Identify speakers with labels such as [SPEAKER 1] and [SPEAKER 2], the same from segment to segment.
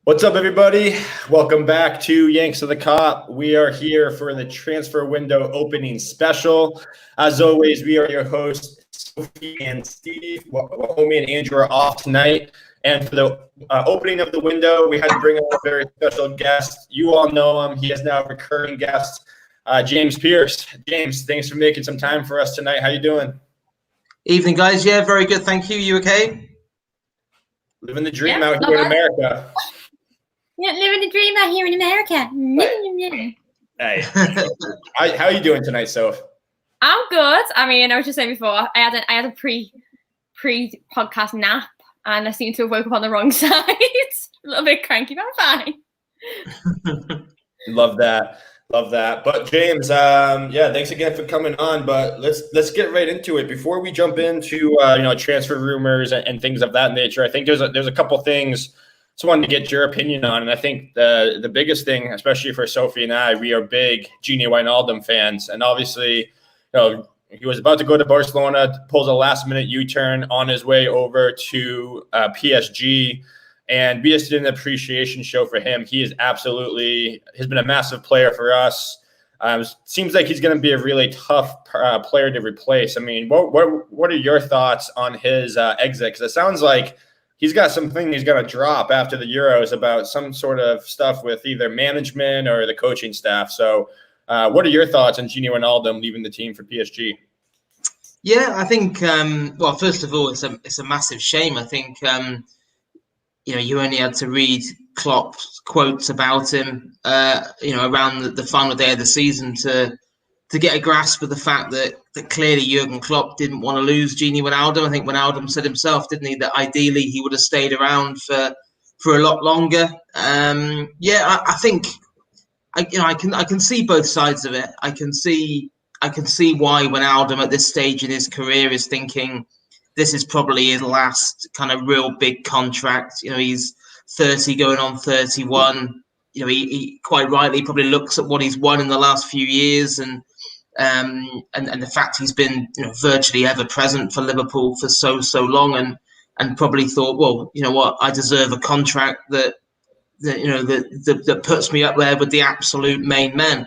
[SPEAKER 1] What's up, everybody? Welcome back to Yanks of the Cop. We are here for the transfer window opening special. As always, we are your hosts, Sophie and Steve. Homie and Andrew are off tonight. And for the opening of the window, we had to bring on a very special guest. You all know him. He is now a recurring guest, James Pearce. James, thanks for making some time for us tonight. How you doing?
[SPEAKER 2] Evening, guys. Yeah, very good. Thank you. You okay?
[SPEAKER 1] Living the dream out here in America.
[SPEAKER 3] Yeah, living the dream out here in America.
[SPEAKER 1] Hey, how are you doing tonight, Soph?
[SPEAKER 3] I'm good. I mean, I was just saying before, I had a pre podcast nap, and I seem to have woke up on the wrong side. A little bit cranky, but I'm fine.
[SPEAKER 1] Love that. But James, thanks again for coming on. But let's get right into it. Before we jump into transfer rumors and things of that nature, I think there's a couple things. Just wanted to get your opinion on, and I think the biggest thing, especially for Sophie and I, we are big Wijnaldum fans, and obviously, he was about to go to Barcelona, pulls a last-minute U-turn on his way over to PSG, and we just did an appreciation show for him. He has been a massive player for us. Seems like he's going to be a really tough player to replace. I mean, what are your thoughts on his exit? Because it sounds like he's got something he's going to drop after the Euros about some sort of stuff with either management or the coaching staff. So what are your thoughts on Wijnaldum leaving the team for PSG?
[SPEAKER 2] Yeah, I think, first of all, it's a massive shame. I think, you only had to read Klopp's quotes about him, around the final day of the season to get a grasp of the fact that clearly Jurgen Klopp didn't want to lose Wijnaldum. I think Wijnaldum said himself, didn't he, that ideally he would have stayed around for a lot longer. I think I can see both sides of it. I can see why Wijnaldum at this stage in his career is thinking this is probably his last kind of real big contract. He's 30 going on 31. He quite rightly probably looks at what he's won in the last few years and the fact he's been virtually ever present for Liverpool for so long and probably thought, well, you know what, I deserve a contract that puts me up there with the absolute main men.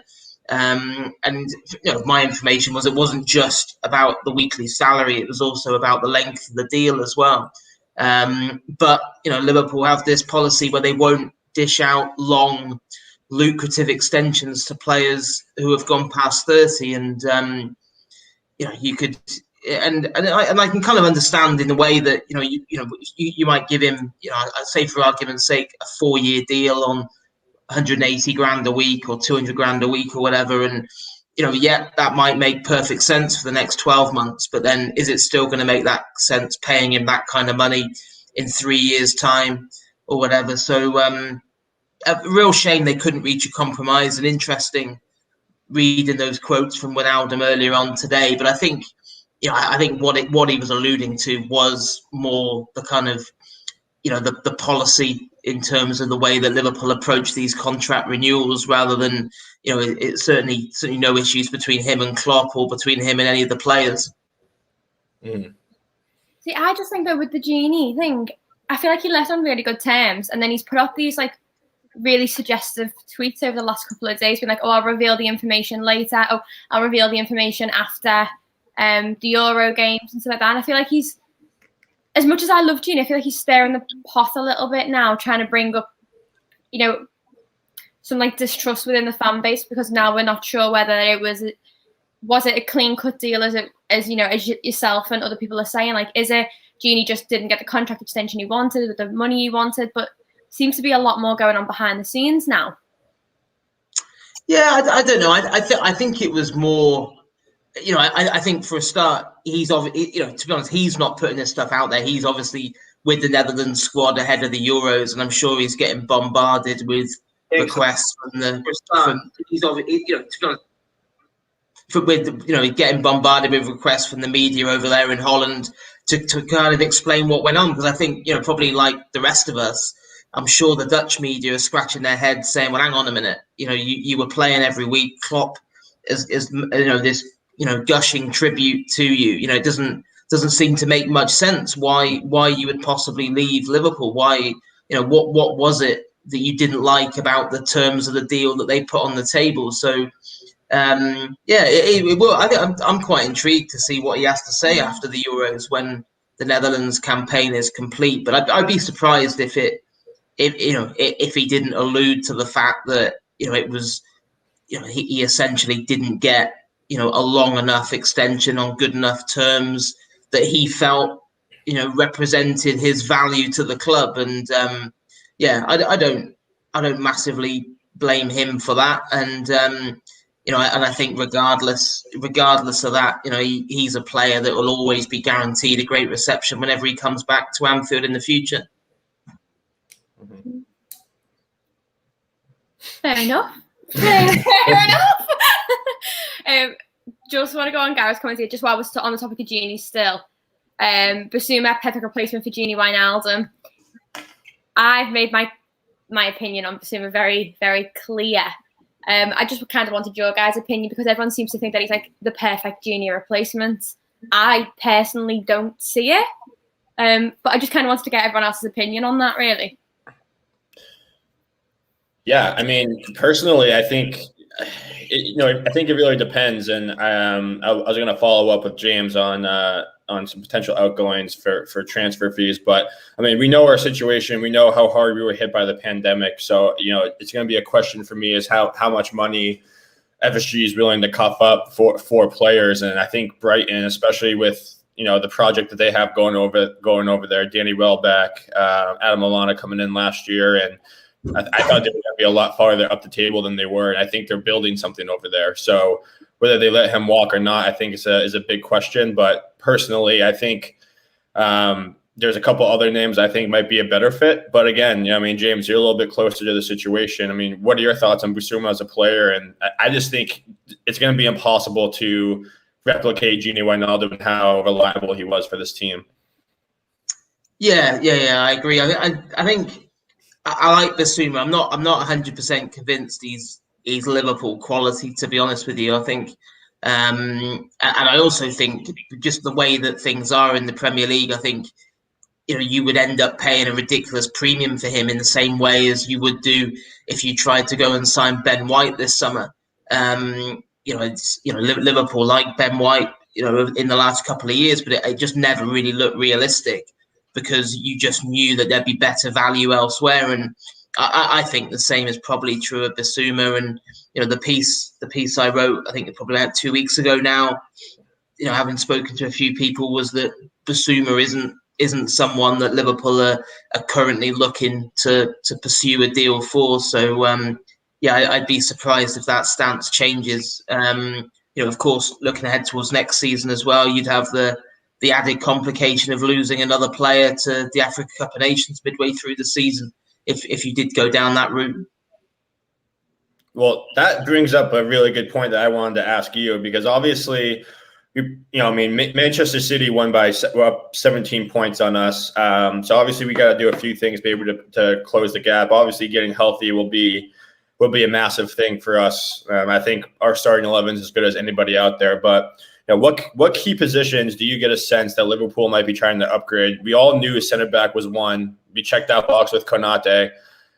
[SPEAKER 2] My information was it wasn't just about the weekly salary; it was also about the length of the deal as well. But Liverpool have this policy where they won't dish out long, lucrative extensions to players who have gone past 30, and you could, and I can kind of understand in a way that you might give him, I'd say for argument's sake, a 4-year deal on 180 grand a week or 200 grand a week or whatever, and that might make perfect sense for the next 12 months, but then is it still going to make that sense paying him that kind of money in 3 years' time or whatever? So a real shame they couldn't reach a compromise, and interesting reading those quotes from Wijnaldum earlier on today. But I think what he was alluding to was more the kind of the policy in terms of the way that Liverpool approach these contract renewals, rather than it's certainly no issues between him and Klopp or between him and any of the players.
[SPEAKER 3] See, I just think that with the Genie thing, I feel like he left on really good terms, and then he's put up these like really suggestive tweets over the last couple of days, being like, "Oh, I'll reveal the information later. Oh, I'll reveal the information after the Euro games and stuff like that." And I feel like he's, as much as I love Genie, I feel like he's stirring the pot a little bit now, trying to bring up, some like distrust within the fan base, because now we're not sure whether it was it a clean cut deal as yourself and other people are saying, like, is it Genie just didn't get the contract extension he wanted with the money he wanted, but seems to be a lot more going on behind the scenes now.
[SPEAKER 2] Yeah, I don't know. I think it was more. I think for a start, he's obviously, to be honest, he's not putting this stuff out there. He's obviously with the Netherlands squad ahead of the Euros, and I'm sure he's getting bombarded with requests from the. He's obviously, to be honest, getting bombarded with requests from the media over there in Holland to kind of explain what went on, because I think probably like the rest of us, I'm sure the Dutch media are scratching their heads saying, well, hang on a minute, you were playing every week. Klopp is this gushing tribute to you. It doesn't seem to make much sense why you would possibly leave Liverpool. Why, what was it you didn't like about the terms of the deal that they put on the table. So it will. I think I'm quite intrigued to see what he has to say after the Euros when the Netherlands campaign is complete. But I'd be surprised if he didn't allude to the fact that it was he essentially didn't get a long enough extension on good enough terms that he felt represented his value to the club. And I don't massively blame him for that. And and I think regardless of that, he's a player that will always be guaranteed a great reception whenever he comes back to Anfield in the future.
[SPEAKER 3] Fair enough. Fair enough. Just want to go on Gareth's comments here, just while we're still on the topic of Gini still. Basuma, perfect replacement for Gini Wijnaldum. I've made my opinion on Basuma very, very clear. I just kind of wanted your guys' opinion because everyone seems to think that he's like the perfect Gini replacement. I personally don't see it. But I just kind of wanted to get everyone else's opinion on that, really.
[SPEAKER 1] Yeah, I mean, personally, I think it really depends, and I was going to follow up with James on some potential outgoings for transfer fees. But I mean, we know our situation, we know how hard we were hit by the pandemic, so it's going to be a question for me is how much money FSG is willing to cough up for players, and I think Brighton, especially with the project that they have going over there, Danny Welbeck, Adam Lallana coming in last year, and I thought they were going to be a lot farther up the table than they were, and I think they're building something over there. So whether they let him walk or not, I think is a big question. But personally, I think there's a couple other names I think might be a better fit. But again, James, you're a little bit closer to the situation. I mean, what are your thoughts on Basuma as a player? And I just think it's going to be impossible to replicate Gini Wijnaldum and how reliable he was for this team. Yeah,
[SPEAKER 2] I agree. I think I like Basuma. I'm not 100% convinced he's Liverpool quality, to be honest with you. I think, and I also think just the way that things are in the Premier League, I think you would end up paying a ridiculous premium for him in the same way as you would do if you tried to go and sign Ben White this summer. Liverpool like Ben White, in the last couple of years, but it just never really looked realistic because you just knew that there'd be better value elsewhere. And I think the same is probably true of Basuma. And the piece I wrote, I think probably about 2 weeks ago now, having spoken to a few people, was that Basuma isn't someone that Liverpool are currently looking to pursue a deal for. So I'd be surprised if that stance changes. Of course, looking ahead towards next season as well, you'd have the added complication of losing another player to the Africa Cup of Nations midway through the season if you did go down that route.
[SPEAKER 1] Well, that brings up a really good point that I wanted to ask you, because obviously, Manchester City won by 17 points on us. So obviously we got to do a few things, be able to close the gap. Obviously getting healthy will be a massive thing for us. I think our starting 11 is as good as anybody out there, but what key positions do you get a sense that Liverpool might be trying to upgrade? We all knew center back was one. We checked that box with Konate.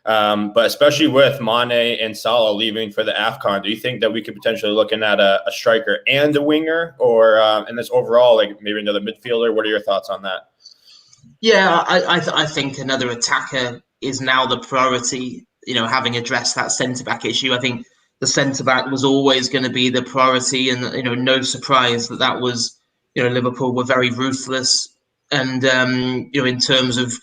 [SPEAKER 1] But especially with Mane and Salah leaving for the AFCON, do you think that we could potentially looking at a striker and a winger, or and this overall, like maybe another midfielder? What are your thoughts on that?
[SPEAKER 2] Yeah, I think another attacker is now the priority. Having addressed that centre-back issue, I think the centre-back was always going to be the priority, and no surprise that was Liverpool were very ruthless. And in terms of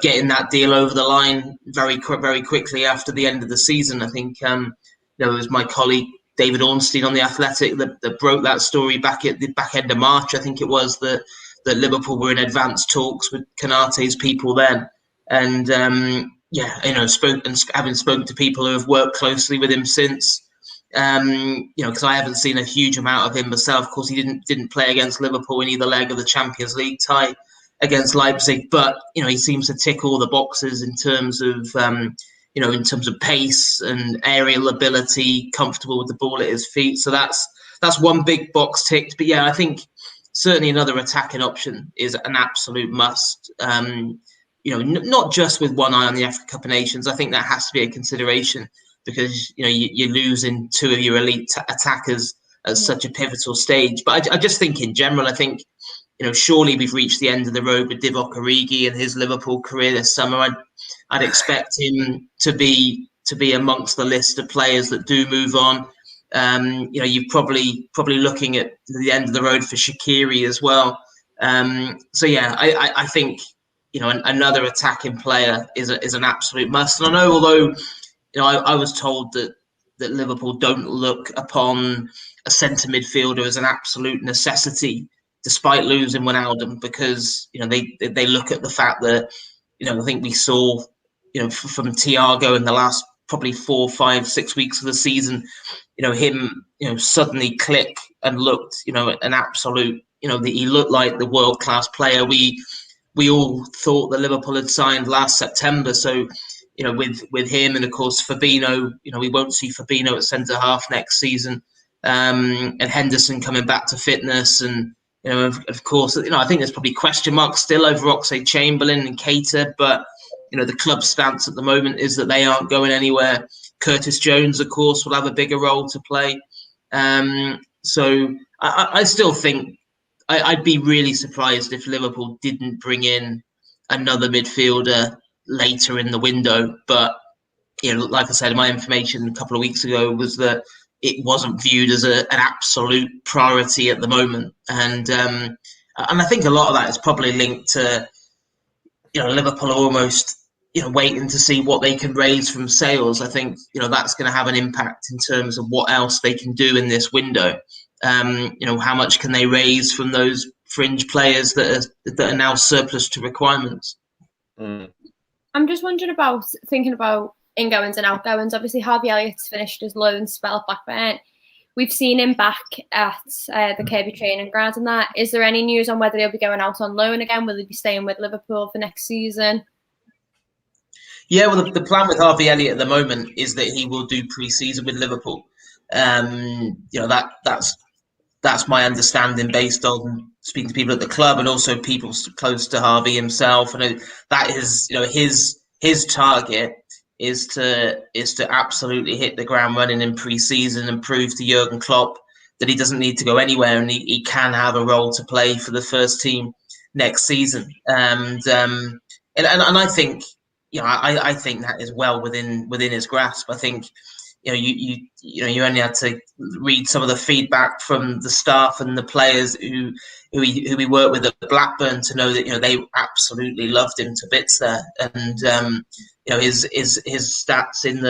[SPEAKER 2] getting that deal over the line very quickly after the end of the season, I think it was my colleague David Ornstein on The Athletic that broke that story back at the back end of March. I think it was that Liverpool were in advanced talks with Konate's people then, and having spoken to people who have worked closely with him since. Because I haven't seen a huge amount of him myself. Of course, he didn't play against Liverpool in either leg of the Champions League tie against Leipzig, but he seems to tick all the boxes in terms of pace and aerial ability, comfortable with the ball at his feet. So that's one big box ticked. But yeah, I think certainly another attacking option is an absolute must. not just with one eye on the Africa Cup of Nations. I think that has to be a consideration because you're losing two of your elite attackers at such a pivotal stage. But I just think in general, I think surely we've reached the end of the road with Divock Origi and his Liverpool career this summer. I'd expect him to be amongst the list of players that do move on. You're probably looking at the end of the road for Shaqiri as well. I think another attacking player is an absolute must. And I know, although I was told that Liverpool don't look upon a centre midfielder as an absolute necessity, despite losing Wijnaldum, because they look at the fact that I think we saw from Thiago in the last probably 4, 5, 6 weeks of the season, him suddenly click and looked an absolute he looked like the world class player we all thought that Liverpool had signed last September. So with him and of course Fabinho, we won't see Fabinho at centre half next season, and Henderson coming back to fitness, and of course I think there's probably question marks still over Oxlade-Chamberlain and Keita, but the club's stance at the moment is that they aren't going anywhere. Curtis Jones, of course, will have a bigger role to play. So I still think I'd be really surprised if Liverpool didn't bring in another midfielder later in the window. But like I said, my information a couple of weeks ago was that it wasn't viewed as an absolute priority at the moment, and I think a lot of that is probably linked to Liverpool are almost waiting to see what they can raise from sales. I think that's going to have an impact in terms of what else they can do in this window. How much can they raise from those fringe players that are now surplus to requirements?
[SPEAKER 3] I'm just wondering thinking about ingoings and outgoings. Obviously, Harvey Elliott's finished his loan spell at Blackburn. We've seen him back at the Kirby training ground and that. Is there any news on whether he'll be going out on loan again? Will he be staying with Liverpool for next season?
[SPEAKER 2] Yeah, well, the plan with Harvey Elliott at the moment is that he will do pre-season with Liverpool. That's my understanding based on speaking to people at the club and also people close to Harvey himself. And that is, his target is to absolutely hit the ground running in pre-season and prove to Jurgen Klopp that he doesn't need to go anywhere and he can have a role to play for the first team next season. And I think, I think that is well within his grasp. I think, you only had to read some of the feedback from the staff and the players who we worked with at Blackburn to know that they absolutely loved him to bits there, and his stats in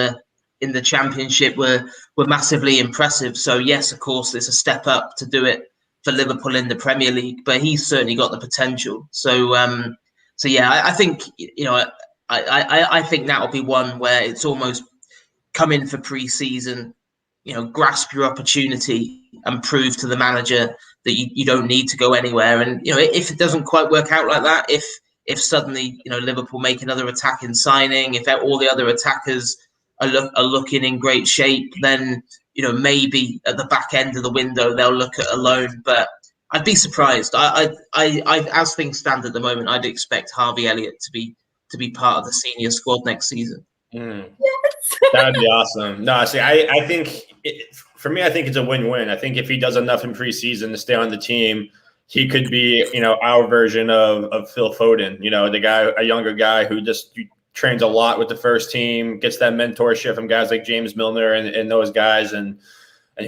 [SPEAKER 2] the Championship were massively impressive. So yes, of course, it's a step up to do it for Liverpool in the Premier League, but he's certainly got the potential. So yeah, I think I think that'll be one where it's almost come in for pre-season, grasp your opportunity and prove to the manager that you don't need to go anywhere. And if it doesn't quite work out like that, if suddenly Liverpool make another attacking signing, if all the other attackers are looking in great shape, then maybe at the back end of the window they'll look at a loan. But I'd be surprised. I as things stand at the moment, I'd expect Harvey Elliott to be part of the senior squad next season.
[SPEAKER 3] Yes.
[SPEAKER 1] That would be awesome. No, see, I think for me, I think it's a win-win. I think if he does enough in preseason to stay on the team, he could be, our version of Phil Foden. The guy, a younger guy who just trains a lot with the first team, gets that mentorship from guys like James Milner and those guys, and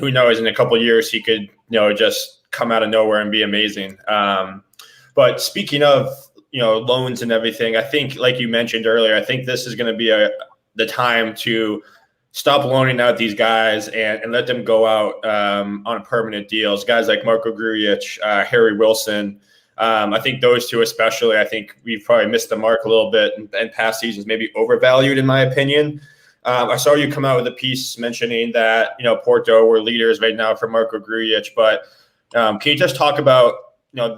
[SPEAKER 1] who knows, in a couple of years he could, just come out of nowhere and be amazing. But speaking of loans and everything, I think, like you mentioned earlier, I think this is going to be the time to stop loaning out these guys and let them go out on permanent deals. Guys like Marco Grujic, Harry Wilson. I think those two especially, I think we've probably missed the mark a little bit in past seasons, maybe overvalued in my opinion. I saw you come out with a piece mentioning that, Porto were leaders right now for Marco Grujic, but can you just talk about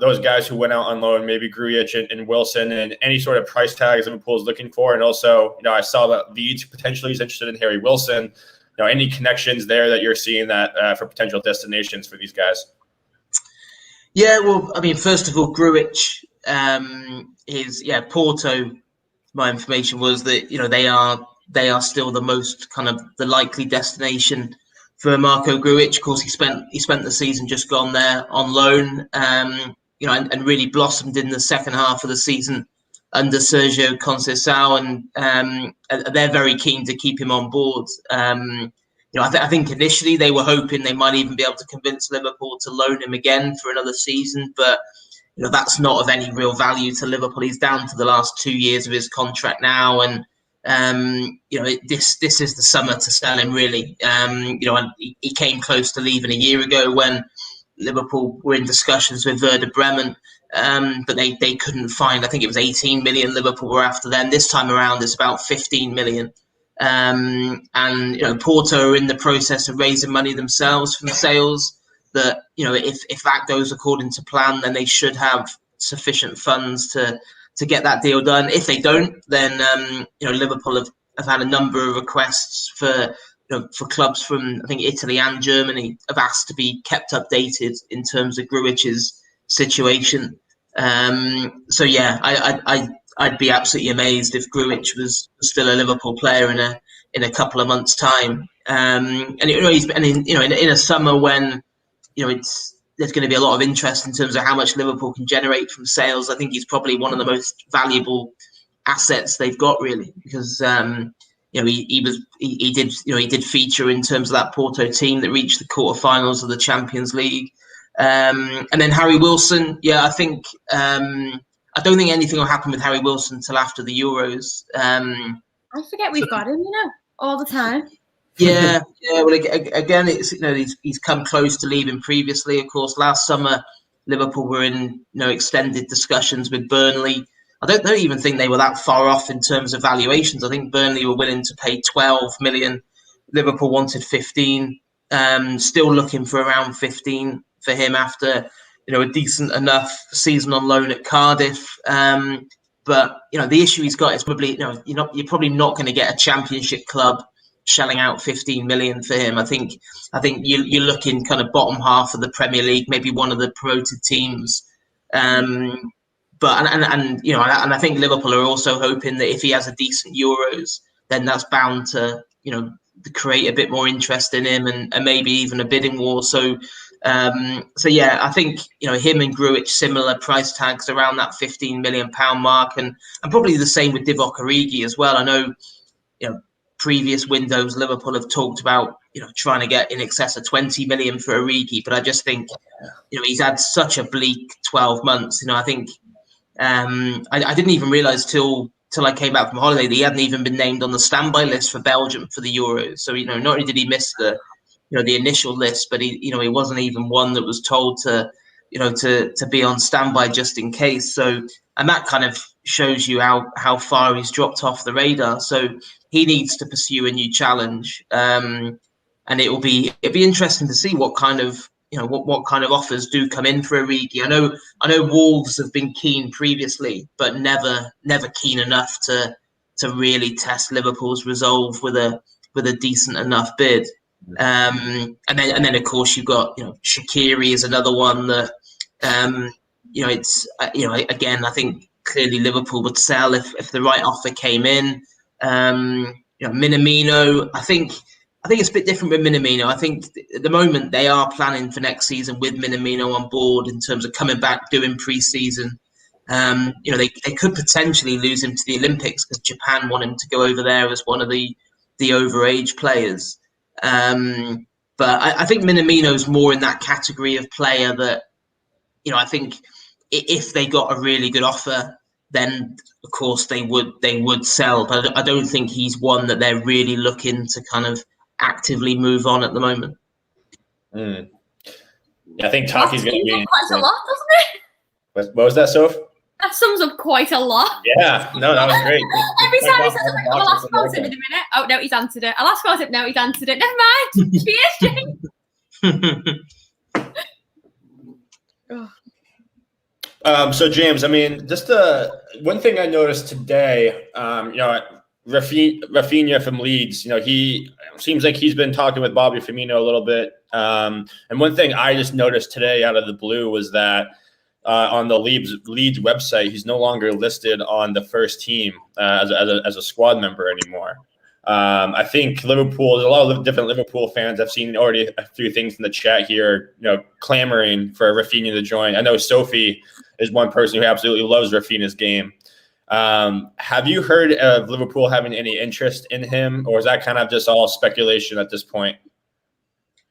[SPEAKER 1] those guys who went out on loan, maybe Grujic and Wilson, and any sort of price tags Liverpool is looking for? And also, I saw that Leeds potentially is interested in Harry Wilson. Any connections there that you're seeing that for potential destinations for these guys?
[SPEAKER 2] Yeah, well, I mean, first of all, Grujic is Porto my information was that they are still the most kind of the likely destination for Marko Grujic. Of course, he spent the season just gone there on loan, and really blossomed in the second half of the season under Sergio Conceição, and they're very keen to keep him on board. I think initially they were hoping they might even be able to convince Liverpool to loan him again for another season, but that's not of any real value to Liverpool. He's down to the last 2 years of his contract now, and this is the summer to sell him, really. And he came close to leaving a year ago when Liverpool were in discussions with Werder Bremen, but they couldn't find. I think it was 18 million Liverpool were after them. This time around, it's about 15 million. And Porto are in the process of raising money themselves from sales. That if that goes according to plan, then they should have sufficient funds to get that deal done. If they don't, then Liverpool have had a number of requests for clubs from, I think, Italy and Germany have asked to be kept updated in terms of Grujic's situation. So yeah, I'd be absolutely amazed if Grujic was still a Liverpool player in a couple of months' time. And in a summer when there's going to be a lot of interest in terms of how much Liverpool can generate from sales. I think he's probably one of the most valuable assets they've got, really, because he did feature in terms of that Porto team that reached the quarterfinals of the Champions League. And then Harry Wilson, I think I don't think anything will happen with Harry Wilson until after the Euros.
[SPEAKER 3] I forget we've got him, all the time.
[SPEAKER 2] Yeah. Well, again, it's he's come close to leaving previously. Of course, last summer Liverpool were in extended discussions with Burnley. I don't even think they were that far off in terms of valuations. I think Burnley were willing to pay 12 million. Liverpool wanted 15. Still looking for around 15 for him after a decent enough season on loan at Cardiff. But the issue he's got is probably you're probably not going to get a Championship club shelling out 15 million for him. I think you're looking kind of bottom half of the Premier League, maybe one of the promoted teams. But I think Liverpool are also hoping that if he has a decent Euros, then that's bound to create a bit more interest in him and maybe even a bidding war. So yeah, I think him and Grujic, similar price tags around that £15 million mark, and probably the same with Divock Origi as well. I know previous windows Liverpool have talked about trying to get in excess of 20 million for Origi, but I just think he's had such a bleak 12 months. I think I didn't even realise till I came back from holiday that he hadn't even been named on the standby list for Belgium for the Euros. So not only did he miss the initial list, but he wasn't even one that was told to be on standby just in case. So, and that kind of shows you how far he's dropped off the radar. So he needs to pursue a new challenge, and it'll be interesting to see what kind of what kind of offers do come in for Origi. I know Wolves have been keen previously, but never keen enough to really test Liverpool's resolve with a decent enough bid. And then of course you've got Shaqiri is another one that again I think clearly Liverpool would sell if the right offer came in. Minamino, I think it's a bit different with Minamino. I think at the moment they are planning for next season with Minamino on board in terms of coming back, doing pre-season. They could potentially lose him to the Olympics because Japan want him to go over there as one of the overage players. But I think Minamino's more in that category of player that I think if they got a really good offer, then of course they would sell. But I don't think he's one that they're really looking to kind of actively move on at the moment.
[SPEAKER 1] Yeah, I think Taki's going to be
[SPEAKER 3] quite a lot, doesn't it?
[SPEAKER 1] What was that, Soph?
[SPEAKER 3] That sums up quite a lot.
[SPEAKER 1] Yeah, no, that was great.
[SPEAKER 3] Every time he says something, I'll ask about him in a minute. Oh no, he's answered it. I'll ask about it. No, he's answered it. Never mind. Cheers,
[SPEAKER 1] So James, I mean, just one thing I noticed today, Raphinha from Leeds, he seems like he's been talking with Bobby Firmino a little bit. And one thing I just noticed today out of the blue was that, on the Leeds website, he's no longer listed on the first team as a squad member anymore. I think Liverpool, there's a lot of different Liverpool fans. I've seen already a few things in the chat here, clamoring for Raphinha to join. I know Sophie is one person who absolutely loves Raphinha's game. Have you heard of Liverpool having any interest in him, or is that kind of just all speculation at this point?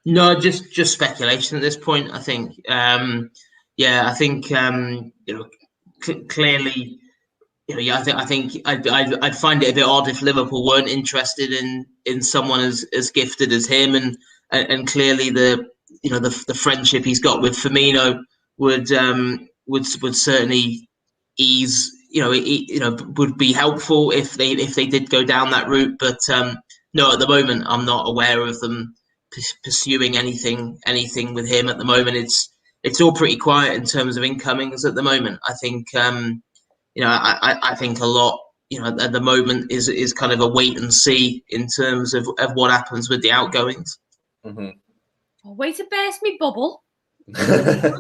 [SPEAKER 2] No, just speculation at this point. I think, I think clearly, I think I'd find it a bit odd if Liverpool weren't interested in someone as gifted as him, and clearly the friendship he's got with Firmino would certainly ease. Would be helpful if they did go down that route. But no, at the moment, I'm not aware of them pursuing anything with him at the moment. It's all pretty quiet in terms of incomings at the moment. I think I think a lot at the moment is kind of a wait and see in terms of what happens with the outgoings.
[SPEAKER 1] Mm-hmm.
[SPEAKER 3] Way to burst me bubble. I'm so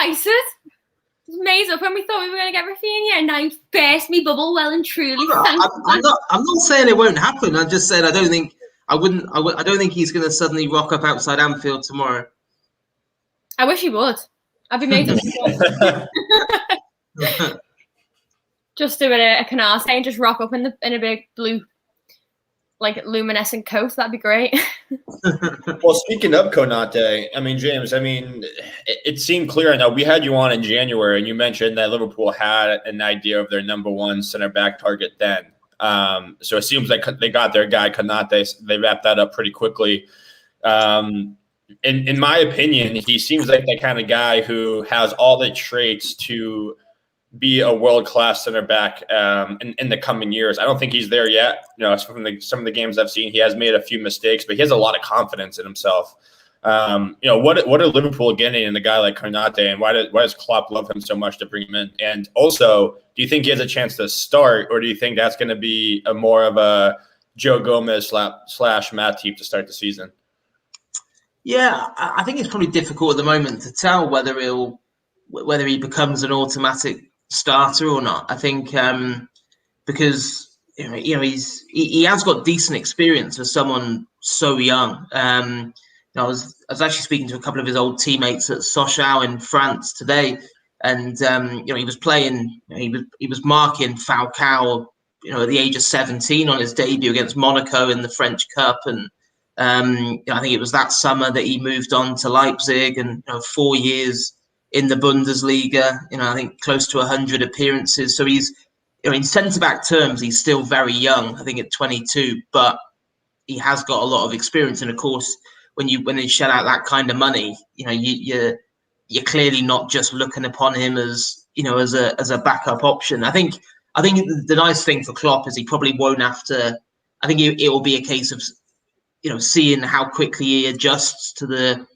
[SPEAKER 3] excited. It's amazing when we thought we were going to get Raphinha, and now you burst me bubble well and truly.
[SPEAKER 2] I'm not saying it won't happen. I just said I don't think he's going to suddenly rock up outside Anfield tomorrow.
[SPEAKER 3] I wish he would. I'd be made up. Just do a Canarte and just rock up in a big blue, like luminescent coat. That'd be great.
[SPEAKER 1] Well, speaking of Konate, James, it seemed clear. I know we had you on in January, and you mentioned that Liverpool had an idea of their number one center back target then. So it seems like they got their guy Konate. They wrapped that up pretty quickly. In my opinion, he seems like the kind of guy who has all the traits to be a world-class center back in the coming years. I don't think he's there yet. From some of the games I've seen, he has made a few mistakes, but he has a lot of confidence in himself. What are Liverpool getting in a guy like Konate, and why does Klopp love him so much to bring him in? And also, do you think he has a chance to start, or do you think that's going to be more of a Joe Gomez / Matip to start the season?
[SPEAKER 2] Yeah, I think it's probably difficult at the moment to tell whether he becomes an automatic starter or not. I think because he has got decent experience for someone so young. I was actually speaking to a couple of his old teammates at Sochaux in France today, and he was playing. He was marking Falcao, at the age of 17 on his debut against Monaco in the French Cup, and I think it was that summer that he moved on to Leipzig, and 4 years in the Bundesliga, I think close to 100 appearances. So he's, in centre-back terms, he's still very young, I think at 22, but he has got a lot of experience. And of course, when you shell out that kind of money, you're clearly not just looking upon him as, as a backup option. I think the nice thing for Klopp is he probably won't have to, I think it will be a case of, seeing how quickly he adjusts to the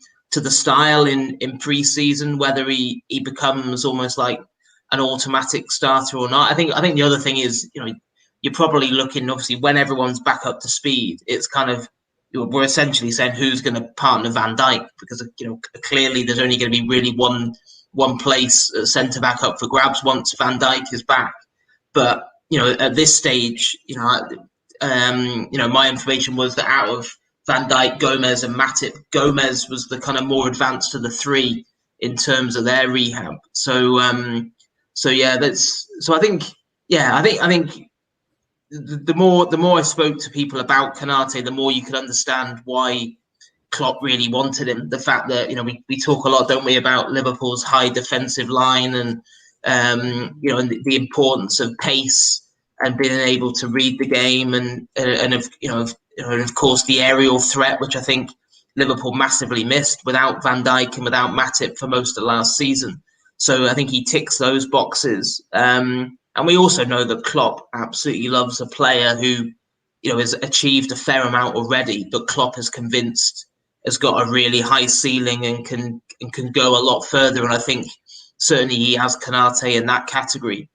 [SPEAKER 2] style in pre-season, whether he becomes almost like an automatic starter or not. I think the other thing is, you're probably looking, obviously, when everyone's back up to speed, it's kind of, we're essentially saying who's going to partner Van Dijk, because clearly there's only going to be really one place centre back up for grabs once Van Dijk is back. But at this stage, my information was that out of Van Dijk, Gomez, and Matip, Gomez was the kind of more advanced of the three in terms of their rehab. So I think the more I spoke to people about Konate, the more you could understand why Klopp really wanted him. The fact that we talk a lot, don't we, about Liverpool's high defensive line and the importance of pace and being able to read the game and of course the aerial threat, which I think Liverpool massively missed without Van Dijk and without Matip for most of last season. So I think he ticks those boxes. And we also know that Klopp absolutely loves a player who, has achieved a fair amount already, but Klopp is convinced has got a really high ceiling and can go a lot further. And I think certainly he has Konate in that category.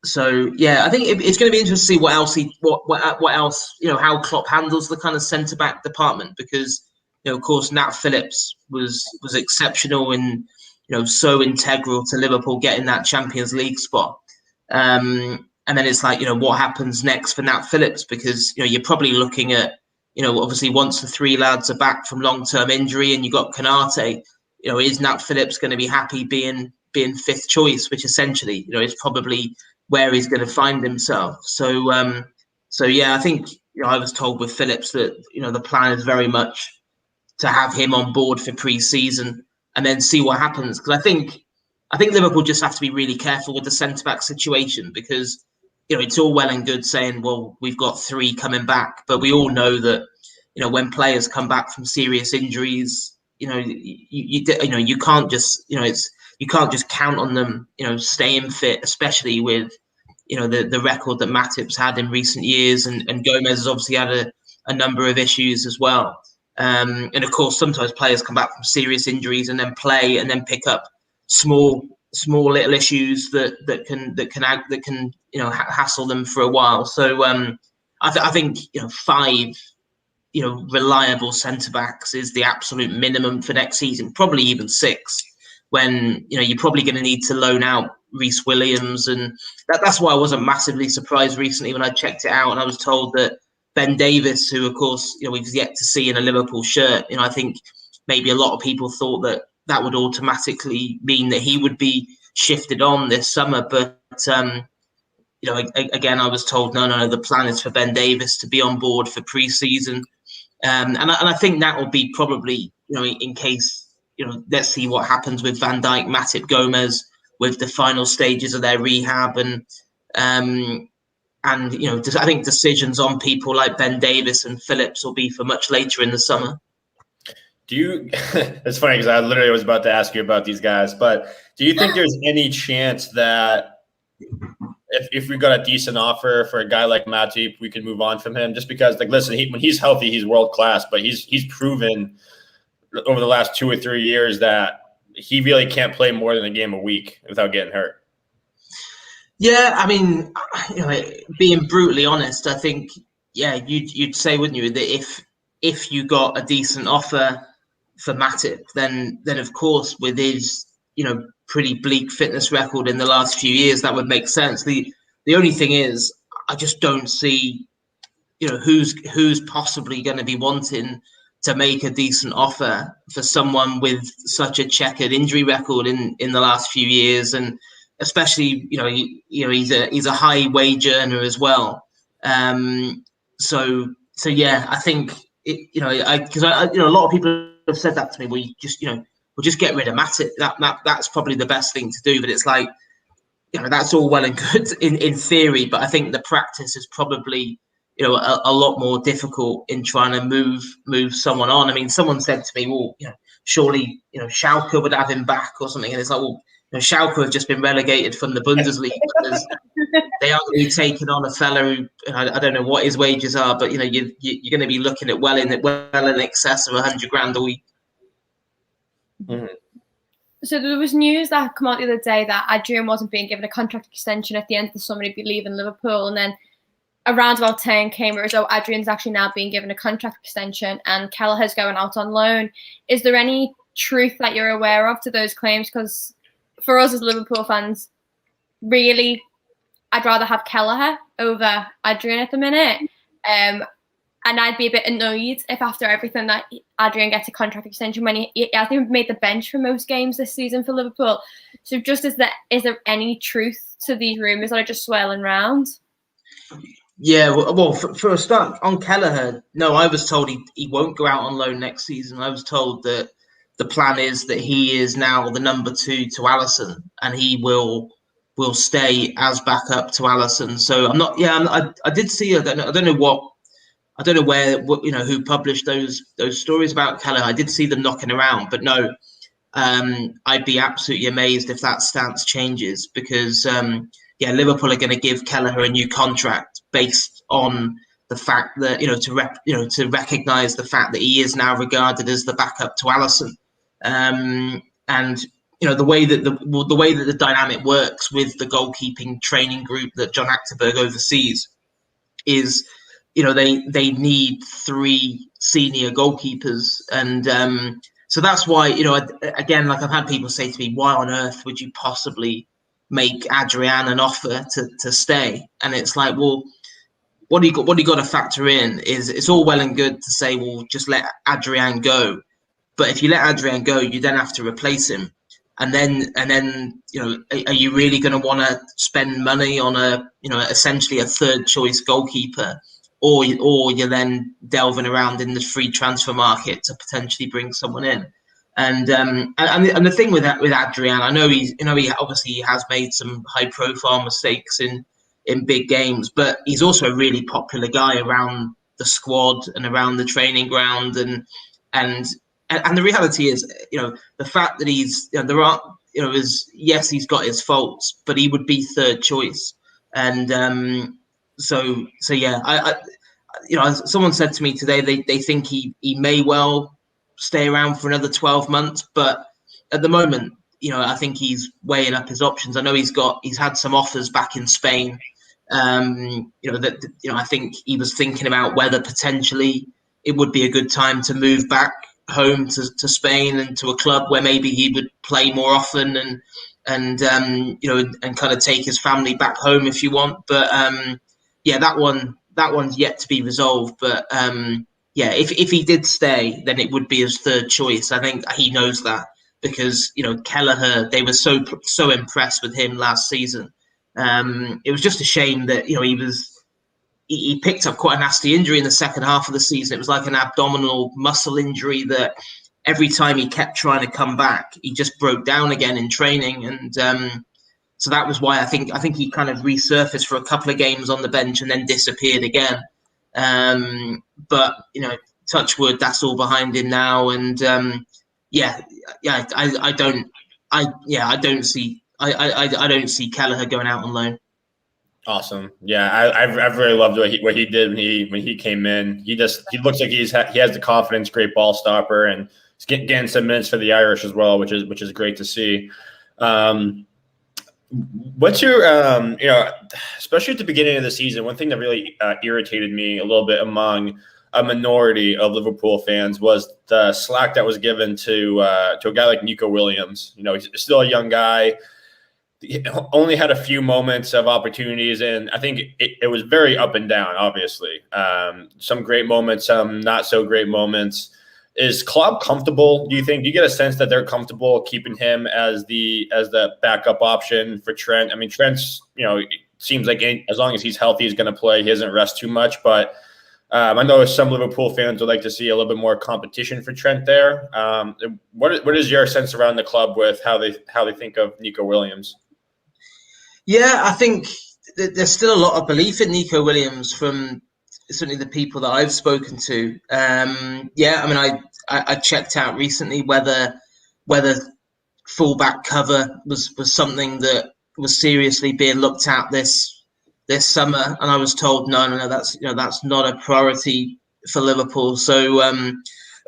[SPEAKER 2] So yeah, I think it's going to be interesting to see what else how Klopp handles the kind of centre back department, because of course Nat Phillips was exceptional in so integral to Liverpool getting that Champions League spot. And then it's like, what happens next for Nat Phillips? Because, you're probably looking at, obviously once the three lads are back from long-term injury and you've got Konate, is Nat Phillips going to be happy being fifth choice, which essentially, is probably where he's going to find himself. So yeah, I think, I was told with Phillips that, the plan is very much to have him on board for pre-season and then see what happens. Because I think Liverpool just have to be really careful with the centre-back situation, because, it's all well and good saying, well, we've got three coming back, but we all know that, when players come back from serious injuries, you can't just, you can't just count on them, staying fit, especially with, the record that Matip's had in recent years, and Gomez has obviously had a number of issues as well. And of course, sometimes players come back from serious injuries and then play and then pick up small little issues that can hassle them for a while. So I think 5 reliable centre backs is the absolute minimum for next season. Probably even 6, when you're probably going to need to loan out Reece Williams, and that's why I wasn't massively surprised recently when I checked it out and I was told that Ben Davies, who of course we've yet to see in a Liverpool shirt, I think maybe a lot of people thought that would automatically mean that he would be shifted on this summer. But, again, I was told, no, the plan is for Ben Davies to be on board for pre-season. And I think that will be probably, in case, let's see what happens with Van Dijk, Matip, Gomez with the final stages of their rehab. And I think decisions on people like Ben Davies and Phillips will be for much later in the summer.
[SPEAKER 1] It's funny because I literally was about to ask you about these guys, but do you think there's any chance that if we got a decent offer for a guy like Matip, we could move on from him? Just because, listen, when he's healthy, he's world class, but he's proven over the last 2 or 3 years that he really can't play more than a game a week without getting hurt.
[SPEAKER 2] Yeah, I mean, being brutally honest, I think, you'd say, wouldn't you, that if you got a decent offer for Matip, then of course, with his pretty bleak fitness record in the last few years, that would make sense. The only thing is, I just don't see who's possibly going to be wanting to make a decent offer for someone with such a checkered injury record in the last few years, and especially he's a high wage earner as well. So yeah, I think because a lot of people have said that to me. Well, we'll just get rid of Matip. That's probably the best thing to do. But it's like, that's all well and good in theory, but I think the practice is probably a lot more difficult in trying to move someone on. I mean, someone said to me, well, surely Schalke would have him back or something, and it's like, well, Schalke have just been relegated from the Bundesliga. They are going to be taking on a fella who, I don't know what his wages are, but you're going to be looking at well in excess of 100 grand a week.
[SPEAKER 1] Mm-hmm.
[SPEAKER 3] So there was news that came out the other day that Adrian wasn't being given a contract extension at the end of the summer. He'd be leaving Liverpool, and then a roundabout turn came where Adrian's actually now being given a contract extension and Kelleher's going out on loan. Is there any truth that you're aware of to those claims? Because for us as Liverpool fans, really, I'd rather have Kelleher over Adrian at the minute. And I'd be a bit annoyed if after everything that Adrian gets a contract extension when he hasn't even made the bench for most games this season for Liverpool. So just is there any truth to these rumours that are just swirling around?
[SPEAKER 2] Yeah, well, for a start, on Kelleher, no, I was told he won't go out on loan next season. I was told that the plan is that he is now the number 2 to Alisson, and he will stay as backup to Alisson. So I'm not. Yeah, I did see. I don't know where who published those stories about Kelleher. I did see them knocking around, but no, I'd be absolutely amazed if that stance changes, because Liverpool are going to give Kelleher a new contract based on the fact that to recognise the fact that he is now regarded as the backup to Alisson, and the way that the dynamic works with the goalkeeping training group that John Achterberg oversees is they need 3 senior goalkeepers, and So that's why, again, like I've had people say to me, why on earth would you possibly make Adrian an offer to stay? And it's like, well, what do you got to factor in is it's all well and good to say, well, just let Adrian go. But if you let Adrian go, you then have to replace him. And then, are you really going to want to spend money on essentially a third choice goalkeeper, or you're then delving around in the free transfer market to potentially bring someone in? And the thing with Adrian, I know he obviously has made some high profile mistakes in big games, but he's also a really popular guy around the squad and around the training ground, and the reality is, the fact that he's, yes, he's got his faults, but he would be third choice. And so yeah, someone said to me today, they think he may well stay around for another 12 months, but at the moment, I think he's weighing up his options. I know he's had some offers back in Spain. I think he was thinking about whether potentially it would be a good time to move back home to Spain and to a club where maybe he would play more often and kind of take his family back home if you want. But that one's yet to be resolved. But if he did stay, then it would be his third choice. I think he knows that because Kelleher, they were so impressed with him last season. It was just a shame that he picked up quite a nasty injury in the second half of the season. It was like an abdominal muscle injury that every time he kept trying to come back, he just broke down again in training. And so that was why I think he kind of resurfaced for a couple of games on the bench and then disappeared again. But touch wood, that's all behind him now. And I don't see Kelleher going out on loan.
[SPEAKER 1] Awesome. Yeah, I've really loved what he did when he came in. He looks like he has the confidence, great ball stopper, and he's getting some minutes for the Irish as well, which is great to see. What's your especially at the beginning of the season, one thing that really irritated me a little bit among a minority of Liverpool fans was the slack that was given to a guy like Nico Williams. He's still a young guy. He only had a few moments of opportunities, and I think it was very up and down, obviously. Some great moments, some not so great moments. Is Klopp comfortable, do you think? Do you get a sense that they're comfortable keeping him as the backup option for Trent? I mean, Trent's, it seems like as long as he's healthy, he's going to play. He doesn't rest too much, but I know some Liverpool fans would like to see a little bit more competition for Trent there. What is your sense around the club with how they think of Nico Williams?
[SPEAKER 2] Yeah, I think there's still a lot of belief in Nico Williams from certainly the people that I've spoken to. I checked out recently whether fullback cover was something that was seriously being looked at this summer, and I was told no, that's not a priority for Liverpool. So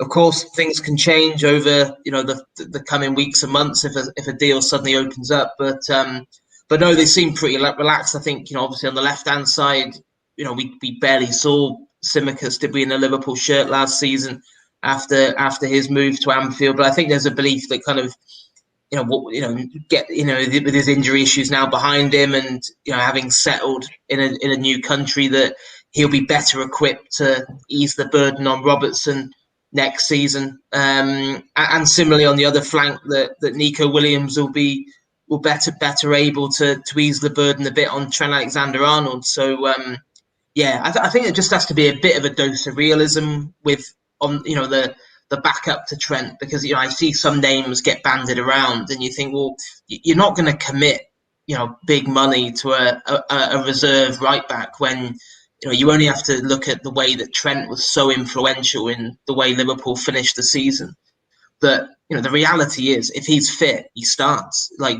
[SPEAKER 2] of course things can change over the coming weeks and months if a deal suddenly opens up, but no, they seem pretty relaxed. I think, obviously on the left-hand side, we barely saw Tsimikas, did we, in a Liverpool shirt last season after his move to Anfield. But I think there's a belief that kind of, with his injury issues now behind him and, having settled in a new country, that he'll be better equipped to ease the burden on Robertson next season. And similarly on the other flank, that Nico Williams will be better able to ease the burden a bit on Trent Alexander-Arnold. So I think it just has to be a bit of a dose of realism on the backup to Trent, because I see some names get banded around, and you think, well, you're not going to commit big money to a reserve right back when you only have to look at the way that Trent was so influential in the way Liverpool finished the season. But the reality is, if he's fit, he starts. There's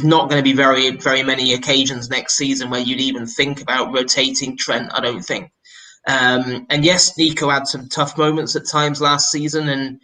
[SPEAKER 2] not going to be very, very many occasions next season where you'd even think about rotating Trent, I don't think. And yes, Nico had some tough moments at times last season, and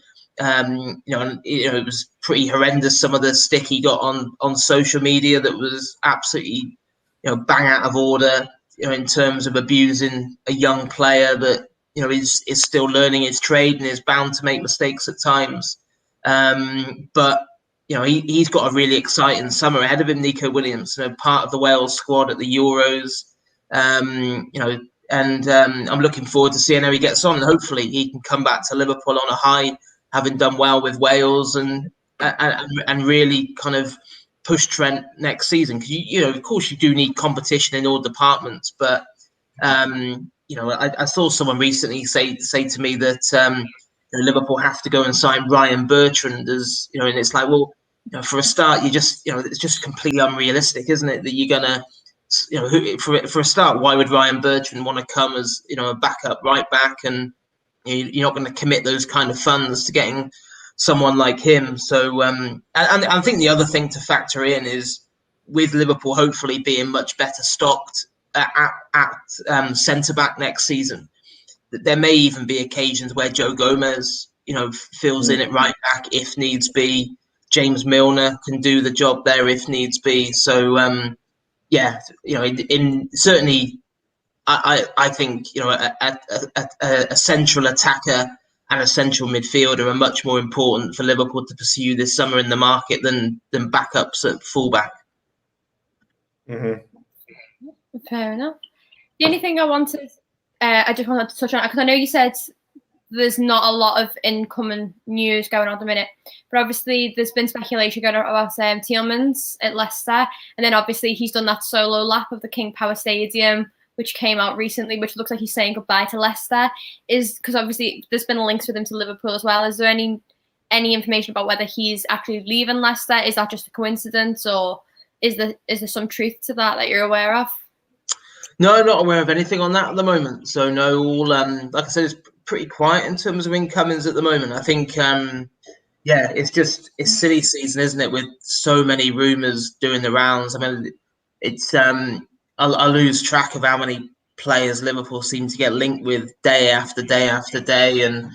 [SPEAKER 2] it was pretty horrendous, some of the stick he got on social media that was absolutely bang out of order. in terms of abusing a young player that is still learning his trade and is bound to make mistakes at times. But he's got a really exciting summer ahead of him. Nico Williams, part of the Wales squad at the Euros. And I'm looking forward to seeing how he gets on. And hopefully he can come back to Liverpool on a high, having done well with Wales and really kind of push Trent next season. Because of course, you do need competition in all departments. But I saw someone recently say to me that Liverpool have to go and sign Ryan Bertrand as and it's like, well, for a start, it's just completely unrealistic, isn't it? That you're gonna, for a start, why would Ryan Bertrand want to come as a backup right back, and you're not going to commit those kind of funds to getting someone like him. So, and I think the other thing to factor in is with Liverpool hopefully being much better stocked at centre back next season, that there may even be occasions where Joe Gomez, fills in at right back if needs be. James Milner can do the job there if needs be. So, certainly, I think a central attacker and a central midfielder are much more important for Liverpool to pursue this summer in the market than backups at fullback.
[SPEAKER 1] Mm-hmm.
[SPEAKER 3] Fair enough. The only thing I just wanted to touch on, because I know you said there's not a lot of incoming news going on at the minute, but obviously there's been speculation going on about Tielemans at Leicester, and then obviously he's done that solo lap of the King Power Stadium, which came out recently, which looks like he's saying goodbye to Leicester. Because obviously there's been links with him to Liverpool as well. Is there any information about whether he's actually leaving Leicester? Is that just a coincidence, or is there some truth to that you're aware of?
[SPEAKER 2] No, not aware of anything on that at the moment. So no, all like I said, it's pretty quiet in terms of incomings at the moment. I think it's silly season, isn't it, with so many rumours doing the rounds. I mean, it's I lose track of how many players Liverpool seem to get linked with day after day after day, and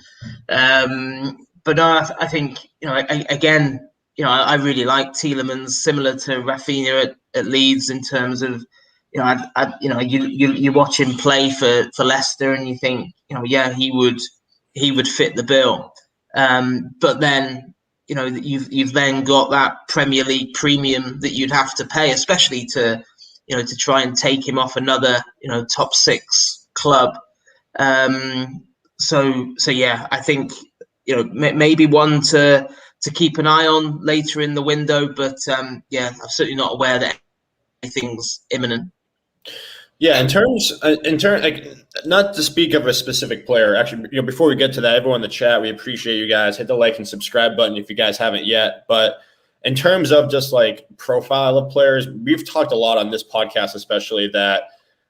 [SPEAKER 2] but no, I think I really like Tielemans, similar to Raphinha at Leeds in terms of you watch him play for Leicester and you think he would fit the bill, but then you've then got that Premier League premium that you'd have to pay, especially to try and take him off another top 6 club. So I think maybe one to keep an eye on later in the window, but I'm certainly not aware that anything's imminent.
[SPEAKER 1] Yeah, in terms, like, not to speak of a specific player. Actually, before we get to that, everyone in the chat, we appreciate you guys. Hit the like and subscribe button if you guys haven't yet. But in terms of just like profile of players, we've talked a lot on this podcast, especially that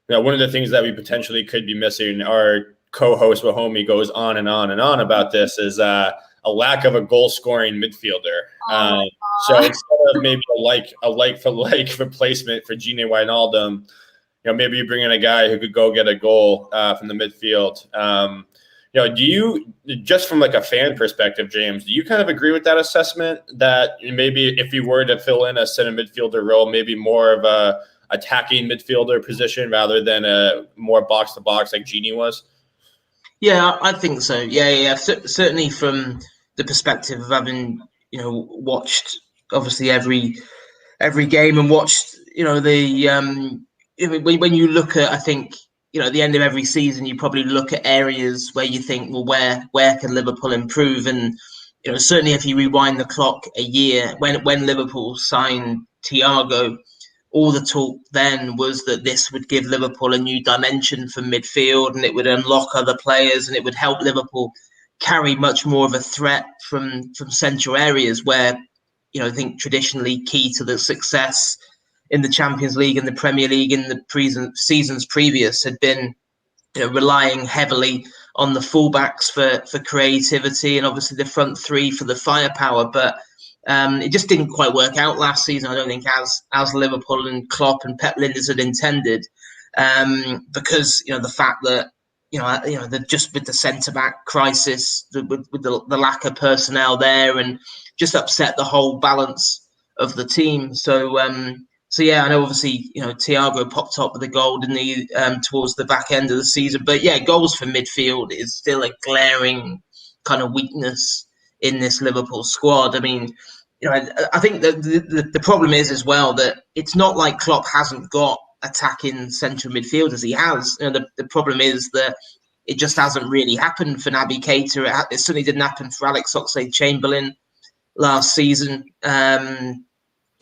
[SPEAKER 1] one of the things that we potentially could be missing. Our co-host Wahomie goes on and on and on about this is a lack of a goal-scoring midfielder. So instead of maybe a like-for-like replacement for Gini Wijnaldum, maybe you bring in a guy who could go get a goal from the midfield. Do you, just from like a fan perspective, James, do you kind of agree with that assessment that maybe if you were to fill in a center midfielder role, maybe more of a attacking midfielder position rather than a more box-to-box like Gini was?
[SPEAKER 2] Yeah, I think so. Yeah. Certainly from the perspective of having, watched obviously every game and watched, when you look at, I think, at the end of every season, you probably look at areas where you think, well, where can Liverpool improve? And, certainly if you rewind the clock a year, when Liverpool signed Thiago, all the talk then was that this would give Liverpool a new dimension for midfield, and it would unlock other players, and it would help Liverpool carry much more of a threat from central areas where, I think traditionally key to the success in the Champions League and the Premier League in the seasons previous had been relying heavily on the fullbacks for creativity and obviously the front three for the firepower. But it just didn't quite work out last season, I don't think, as Liverpool and Klopp and Pep Lijnders had intended, because the fact that just with the centre back crisis, with the lack of personnel there, and just upset the whole balance of the team. So yeah, I know obviously, Thiago popped up with a goal, didn't he, towards the back end of the season. But yeah, goals for midfield is still a glaring kind of weakness in this Liverpool squad. I mean, I think that the problem is as well that it's not like Klopp hasn't got attacking central midfielders. He has. The problem is that it just hasn't really happened for Naby Keita. It certainly didn't happen for Alex Oxlade-Chamberlain last season.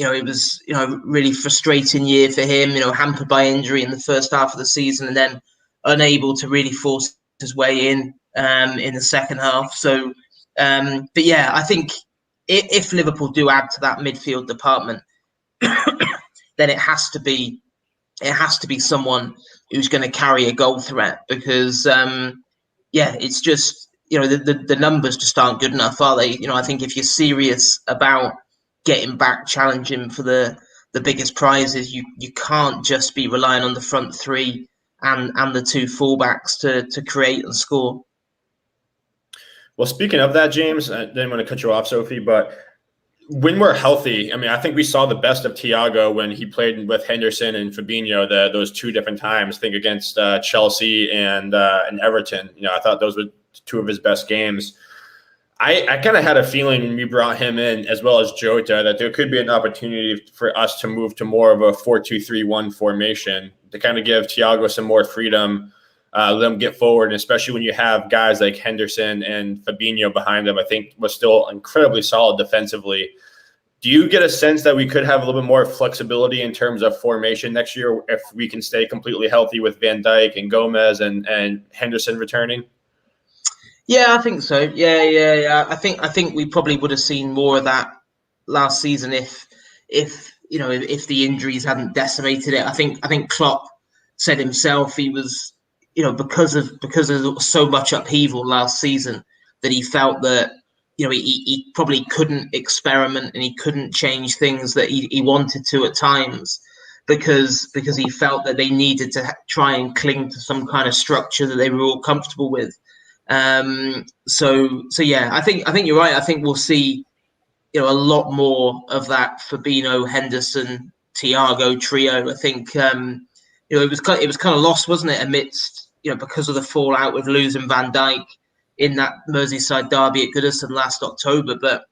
[SPEAKER 2] It was, really frustrating year for him, hampered by injury in the first half of the season and then unable to really force his way in the second half. So, but yeah, I think if Liverpool do add to that midfield department, then it has to be someone who's going to carry a goal threat because, it's just, the numbers just aren't good enough, are they? I think if you're serious about getting back, challenging for the biggest prizes, you can't just be relying on the front three and the two fullbacks to create and score.
[SPEAKER 1] Well, speaking of that, James, I didn't want to cut you off, Sophie, but when we're healthy, I mean, I think we saw the best of Thiago when he played with Henderson and Fabinho those two different times. I think against Chelsea and Everton. I thought those were two of his best games. I kind of had a feeling when we brought him in, as well as Jota, that there could be an opportunity for us to move to more of a 4-2-3-1 formation to kind of give Thiago some more freedom, let him get forward, and especially when you have guys like Henderson and Fabinho behind him, I think was still incredibly solid defensively. Do you get a sense that we could have a little bit more flexibility in terms of formation next year if we can stay completely healthy with Van Dijk and Gomez and Henderson returning?
[SPEAKER 2] Yeah, I think so. Yeah. I think we probably would have seen more of that last season if the injuries hadn't decimated it. I think Klopp said himself he was, because of so much upheaval last season that he felt that he probably couldn't experiment and he couldn't change things that he wanted to at times because he felt that they needed to try and cling to some kind of structure that they were all comfortable with. So yeah, I think you're right. I think we'll see, a lot more of that Fabinho, Henderson, Thiago trio. I think, it was kind of lost, wasn't it, amidst, because of the fallout with losing Van Dijk in that Merseyside derby at Goodison last October. But,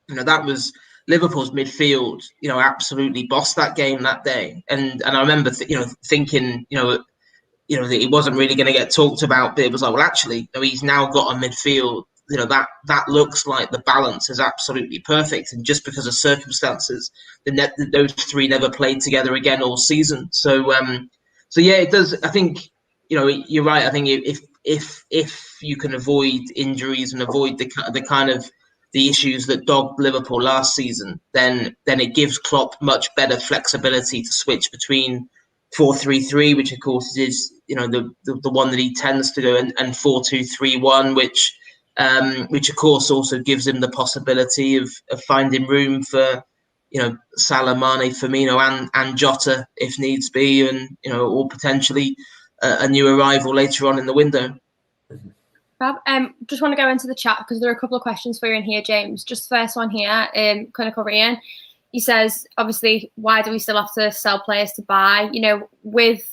[SPEAKER 2] that was Liverpool's midfield, absolutely bossed that game that day. And I remember, thinking, that he wasn't really going to get talked about, but it was like, well, actually, he's now got a midfield, that looks like the balance is absolutely perfect. And just because of circumstances, those three never played together again all season. So yeah, it does. I think, you're right. I think if you can avoid injuries and avoid the kind of the issues that dogged Liverpool last season, then it gives Klopp much better flexibility to switch between 4-3-3, which of course is the one that he tends to do, and 4-2-3-1, which of course also gives him the possibility of finding room for Salah, Mane, Firmino, and Jota if needs be, and or potentially a new arrival later on in the window.
[SPEAKER 3] Rob, just want to go into the chat because there are a couple of questions for you in here, James. Just the first one here, Clinical Rian. He says, obviously, why do we still have to sell players to buy? With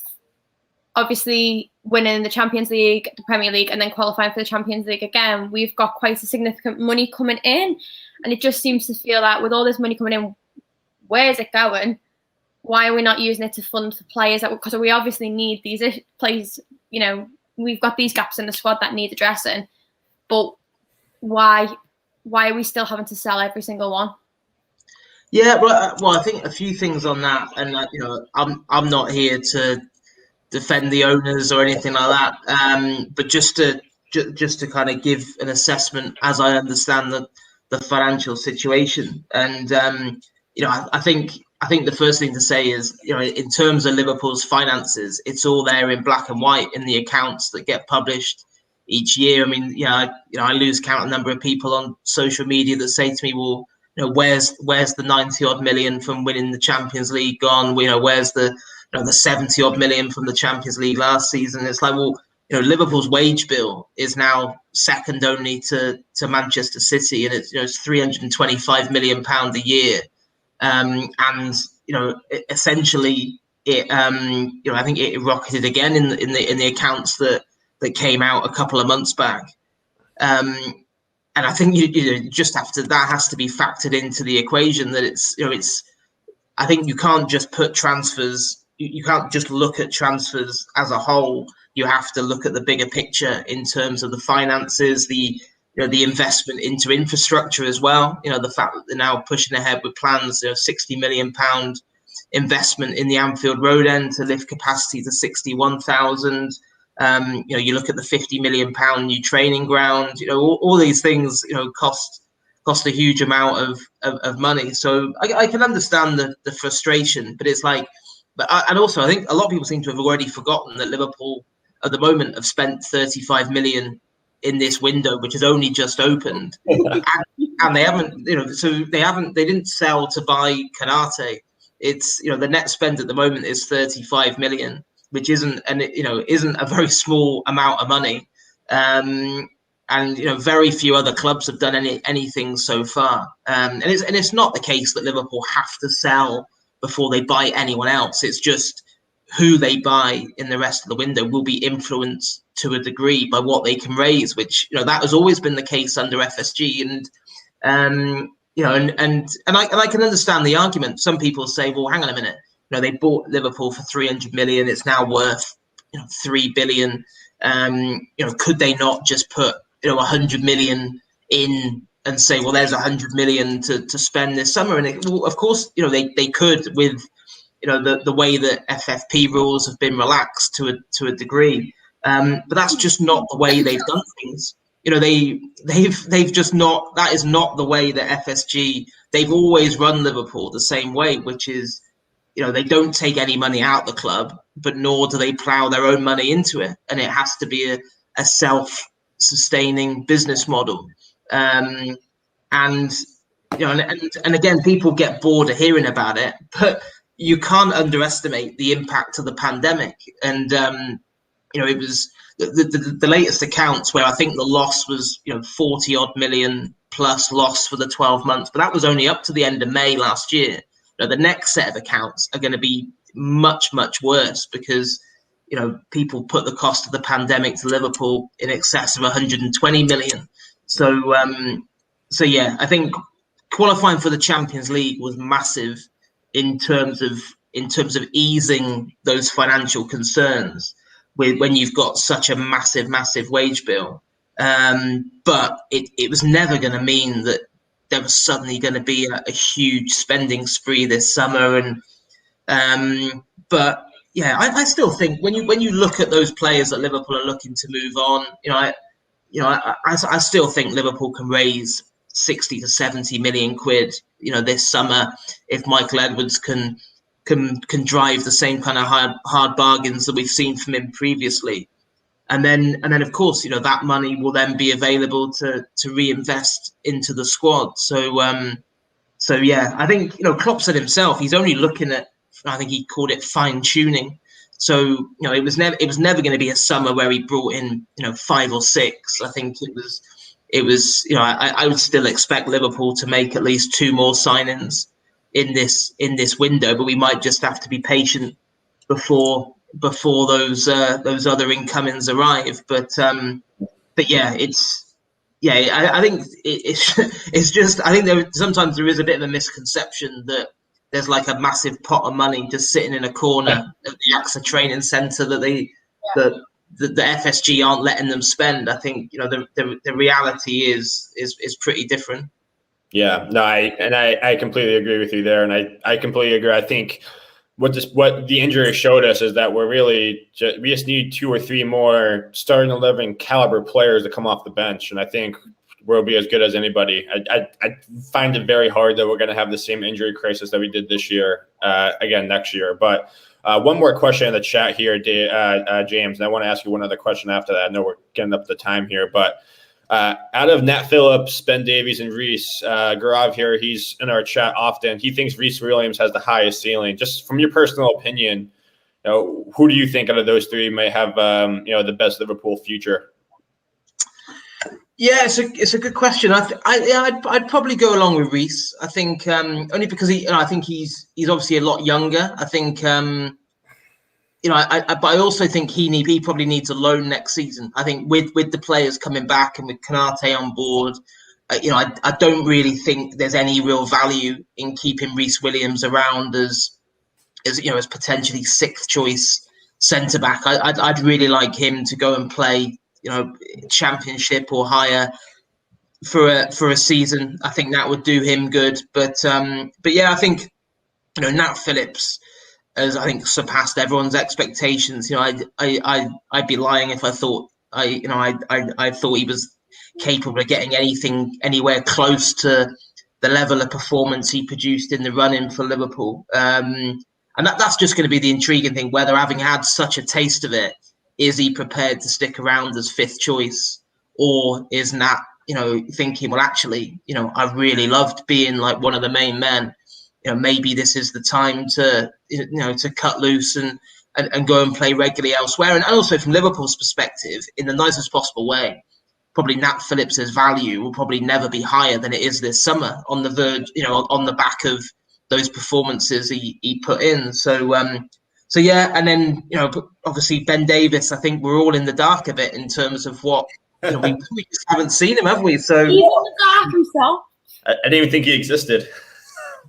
[SPEAKER 3] obviously winning the Champions League, the Premier League, and then qualifying for the Champions League again, we've got quite a significant money coming in. And it just seems to feel that with all this money coming in, where is it going? Why are we not using it to fund the players? Because we obviously need these players, we've got these gaps in the squad that need addressing. But why are we still having to sell every single one?
[SPEAKER 2] Yeah, well, I think a few things on that, and I'm not here to defend the owners or anything like that, but just to kind of give an assessment as I understand the financial situation, and I think the first thing to say is in terms of Liverpool's finances, it's all there in black and white in the accounts that get published each year. I mean, I lose count a number of people on social media that say to me, well, where's the 90 odd million from winning the Champions League gone? Where's the 70 odd million from the Champions League last season? It's like, well, Liverpool's wage bill is now second only to Manchester City, and it's 325 million pound a year. And essentially it I think it rocketed again in the accounts that came out a couple of months back. And I think you just have to, that has to be factored into the equation, that it's I think you can't just put transfers, you can't just look at transfers as a whole. You have to look at the bigger picture in terms of the finances, the investment into infrastructure as well. The fact that they're now pushing ahead with plans, £60 million investment in the Anfield Road end to lift capacity to 61,000. You look at the £50 million new training ground. All these things cost a huge amount of money. So I can understand the frustration, but it's like, and also I think a lot of people seem to have already forgotten that Liverpool at the moment have spent 35 million in this window, which has only just opened, and they haven't, they didn't sell to buy Kanate. It's the net spend at the moment is 35 million, which isn't a very small amount of money. And very few other clubs have done anything so far. And it's not the case that Liverpool have to sell before they buy anyone else. It's just who they buy in the rest of the window will be influenced to a degree by what they can raise, which that has always been the case under FSG. And I can understand the argument. Some people say, well, hang on a minute. They bought Liverpool for 300 million. It's now worth 3 billion. Could they not just put 100 million in and say, well, there's 100 million to spend this summer? And of course, they could, with the way that FFP rules have been relaxed to a degree. But that's just not the way they've done things. They've just not. That is not the way that FSG. They've always run Liverpool the same way, which is, they don't take any money out of the club, but nor do they plough their own money into it, and it has to be a self-sustaining business model. And again, people get bored of hearing about it, but you can't underestimate the impact of the pandemic. And it was the latest accounts where I think the loss was 40 odd million plus loss for the 12 months, but that was only up to the end of May last year. The next set of accounts are going to be much, much worse because, people put the cost of the pandemic to Liverpool in excess of 120 million. So yeah, I think qualifying for the Champions League was massive in terms of easing those financial concerns when you've got such a massive wage bill. But it was never going to mean that there was suddenly going to be a huge spending spree this summer. And but yeah, I still think when you look at those players that Liverpool are looking to move on, I still think Liverpool can raise 60 to 70 million quid, this summer, if Michael Edwards can drive the same kind of hard bargains that we've seen from him previously. And then of course, that money will then be available to reinvest into the squad. So yeah, I think, Klopp said himself, he's only looking at, I think he called it fine tuning. So, it was never going to be a summer where he brought in, 5 or 6. I think it was, I would still expect Liverpool to make at least 2 more signings in this window, but we might just have to be patient before those other incomings arrive. But yeah, I think it's just, I think sometimes there is a bit of a misconception that there's like a massive pot of money just sitting in a corner at the AXA training centre that the FSG aren't letting them spend. I think the reality is pretty different.
[SPEAKER 1] Yeah, no, I completely agree with you there, and I completely agree. I think what the injury showed us is that we just need 2 or 3 more starting 11 caliber players to come off the bench, and I think we'll be as good as anybody. I find it very hard that we're going to have the same injury crisis that we did this year again next year. But one more question in the chat here, James, and I want to ask you one other question after that. I know we're getting up to the time here, but out of Nat Phillips, Ben Davies, and Reece, Gaurav here, he's in our chat often. He thinks Reece Williams has the highest ceiling. Just from your personal opinion, who do you think out of those 3 may have the best Liverpool future?
[SPEAKER 2] Yeah, it's a good question. I'd probably go along with Reece. I think only because I think he's obviously a lot younger. I think but I also think he probably needs a loan next season. I think with the players coming back and with Konate on board, I don't really think there's any real value in keeping Reece Williams around as potentially sixth choice centre back. I'd really like him to go and play Championship or higher for a season. I think that would do him good. But yeah, I think Nat Phillips has, I think, surpassed everyone's expectations. I'd be lying if I thought I thought he was capable of getting anything anywhere close to the level of performance he produced in the run-in for Liverpool. And that's just going to be the intriguing thing, whether, having had such a taste of it, is he prepared to stick around as fifth choice, or is Nat, thinking, well, actually, I really loved being like one of the main men. Maybe this is the time to, to cut loose and go and play regularly elsewhere. And also from Liverpool's perspective, in the nicest possible way, probably Nat Phillips's value will probably never be higher than it is this summer on the verge, on the back of those performances he put in. So yeah, and then obviously Ben Davies. I think we're all in the dark a bit in terms of what we just haven't seen him, have we? So
[SPEAKER 3] he's in the dark himself.
[SPEAKER 1] I didn't even think he existed.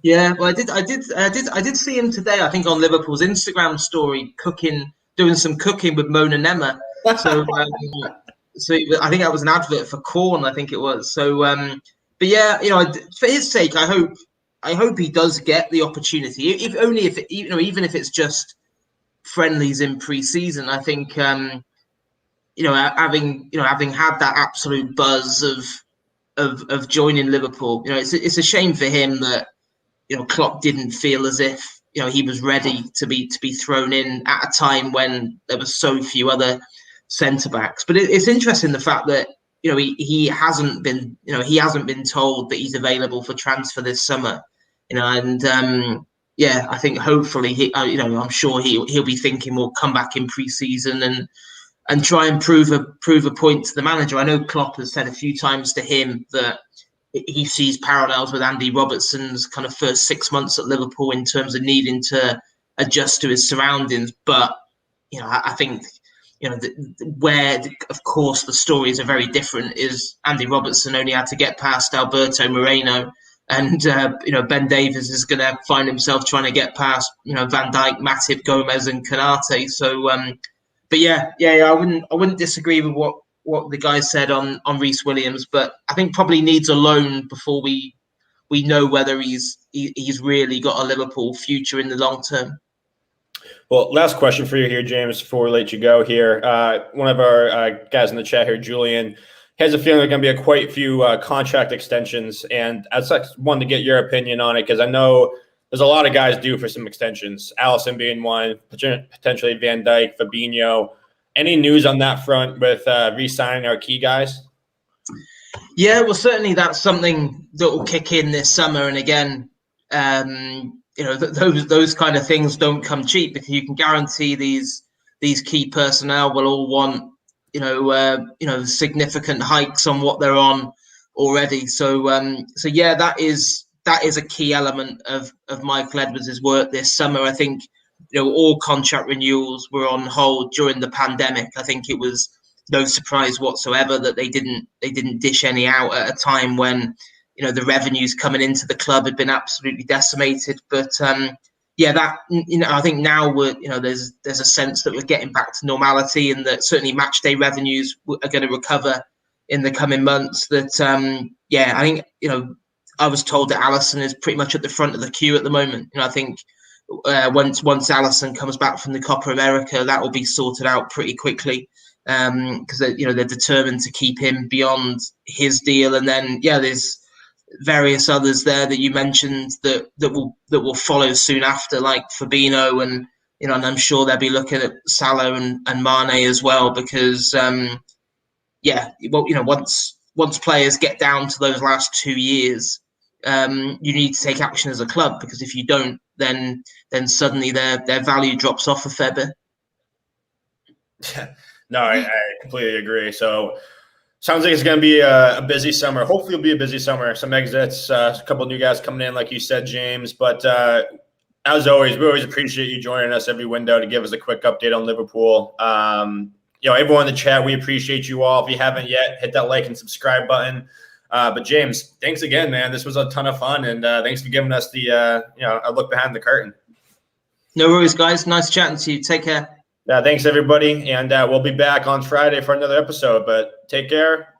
[SPEAKER 2] Yeah, well, I did see him today. I think on Liverpool's Instagram story, doing some cooking with Mona Nema. So I think that was an advert for corn. I think it was. So, but yeah, for his sake, I hope he does get the opportunity, even if it's just friendlies in pre-season. I think having had that absolute buzz of joining Liverpool, it's a shame for him that Klopp didn't feel as if he was ready to be thrown in at a time when there were so few other centre backs. But it's interesting, the fact that he hasn't been told that he's available for transfer this summer. Yeah, I think hopefully I'm sure he'll be thinking we'll come back in pre-season and try and prove a point to the manager. I know Klopp has said a few times to him that he sees parallels with Andy Robertson's kind of first 6 months at Liverpool in terms of needing to adjust to his surroundings. But I think where of course the stories are very different is Andy Robertson only had to get past Alberto Moreno, and Ben Davies is going to find himself trying to get past Van Dijk, Matip, Gomez, and Konate. So, but yeah, I wouldn't disagree with what the guy said on Reece Williams, but I think probably needs a loan before we know whether he's really got a Liverpool future in the long term.
[SPEAKER 1] Well, last question for you here, James, before we let you go here. One of our guys in the chat here, Julian, has a feeling there are going to be quite a few contract extensions, and I just wanted to get your opinion on it, because I know there's a lot of guys due for some extensions, Alisson being one, potentially Van Dijk, Fabinho. Any news on that front with re-signing our key guys?
[SPEAKER 2] Yeah, well, certainly that's something that will kick in this summer. And again, those kind of things don't come cheap, because you can guarantee these key personnel will all want significant hikes on what they're on already. So yeah, that is a key element of Michael Edwards' work this summer. I think all contract renewals were on hold during the pandemic. I think it was no surprise whatsoever that they didn't dish any out at a time when the revenues coming into the club had been absolutely decimated. But yeah, that I think now there's a sense that we're getting back to normality, and that certainly match day revenues are going to recover in the coming months. That yeah, I think I was told that Alisson is pretty much at the front of the queue at the moment. I think once Alisson comes back from the Copa America, that will be sorted out pretty quickly, because they're determined to keep him beyond his deal. And then yeah, there's various others there that you mentioned that will follow soon after, like Fabinho, and and I'm sure they'll be looking at Salah and Mane as well, because yeah, well, once players get down to those last 2 years, you need to take action as a club, because if you don't, then suddenly their value drops off a fair bit.
[SPEAKER 1] No, I completely agree. So Sounds like it's going to be a busy summer. Hopefully it'll be a busy summer. Some exits, a couple of new guys coming in, like you said, James. But as always, we always appreciate you joining us every window to give us a quick update on Liverpool. Everyone in the chat, we appreciate you all. If you haven't yet, hit that like and subscribe button. But James, thanks again, man. This was a ton of fun, and thanks for giving us the a look behind the curtain.
[SPEAKER 2] No worries, guys. Nice chatting to you. Take care.
[SPEAKER 1] Thanks everybody, and we'll be back on Friday for another episode. But take care.